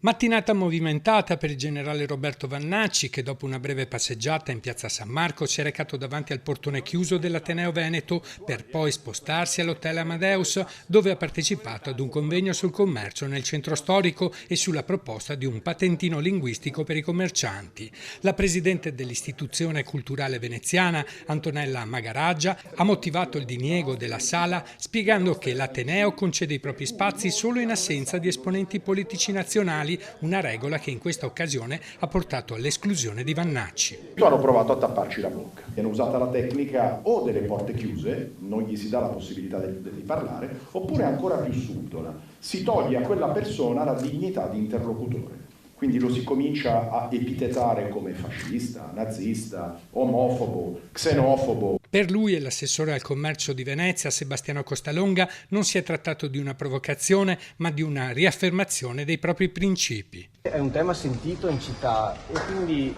Mattinata movimentata per il generale Roberto Vannacci che dopo una breve passeggiata in piazza San Marco si è recato davanti al portone chiuso dell'Ateneo Veneto per poi spostarsi all'Hotel Amadeus dove ha partecipato ad un convegno sul commercio nel centro storico e sulla proposta di un patentino linguistico per i commercianti. La presidente dell'istituzione culturale veneziana, Antonella Magaraggia, ha motivato il diniego della sala spiegando che l'Ateneo concede i propri spazi solo in assenza di esponenti politici nazionali, una regola che in questa occasione ha portato all'esclusione di Vannacci. Hanno provato a tapparci la bocca. Hanno usato la tecnica o delle porte chiuse, non gli si dà la possibilità di parlare, oppure ancora più subdola, si toglie a quella persona la dignità di interlocutore. Quindi lo si comincia a epitetare come fascista, nazista, omofobo, xenofobo. Per lui e l'assessore al commercio di Venezia, Sebastiano Costalonga, non si è trattato di una provocazione, ma di una riaffermazione dei propri principi. È un tema sentito in città e quindi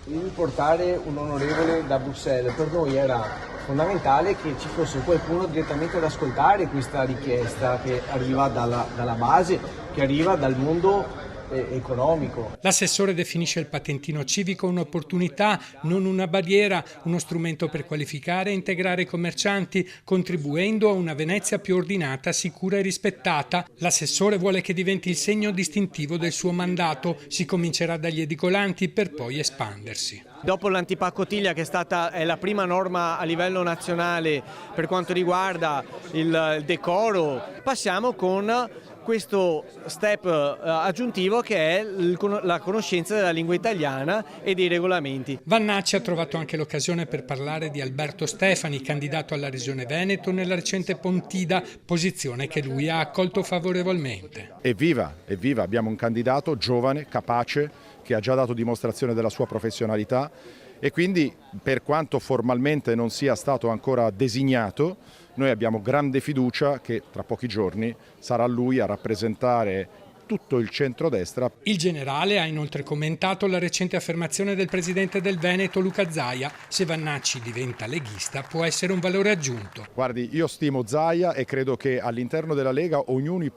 riportare un onorevole da Bruxelles per noi era fondamentale che ci fosse qualcuno direttamente ad ascoltare questa richiesta che arriva dalla base, che arriva dal mondo economico. L'assessore definisce il patentino civico un'opportunità, non una barriera, uno strumento per qualificare e integrare i commercianti, contribuendo a una Venezia più ordinata, sicura e rispettata. L'assessore vuole che diventi il segno distintivo del suo mandato, si comincerà dagli edicolanti per poi espandersi. Dopo l'antipacottiglia, che è la prima norma a livello nazionale per quanto riguarda il decoro, passiamo con questo step aggiuntivo che è la conoscenza della lingua italiana e dei regolamenti. Vannacci ha trovato anche l'occasione per parlare di Alberto Stefani, candidato alla Regione Veneto nella recente Pontida, posizione che lui ha accolto favorevolmente. Evviva, abbiamo un candidato giovane, capace, che ha già dato dimostrazione della sua professionalità e quindi, per quanto formalmente non sia stato ancora designato, noi abbiamo grande fiducia che tra pochi giorni sarà lui a rappresentare tutto il centrodestra. Il generale ha inoltre commentato la recente affermazione del presidente del Veneto Luca Zaia: se Vannacci diventa leghista può essere un valore aggiunto. Guardi, io stimo Zaia e credo che all'interno della Lega ognuno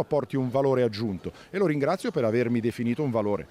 porti un valore aggiunto e lo ringrazio per avermi definito un valore.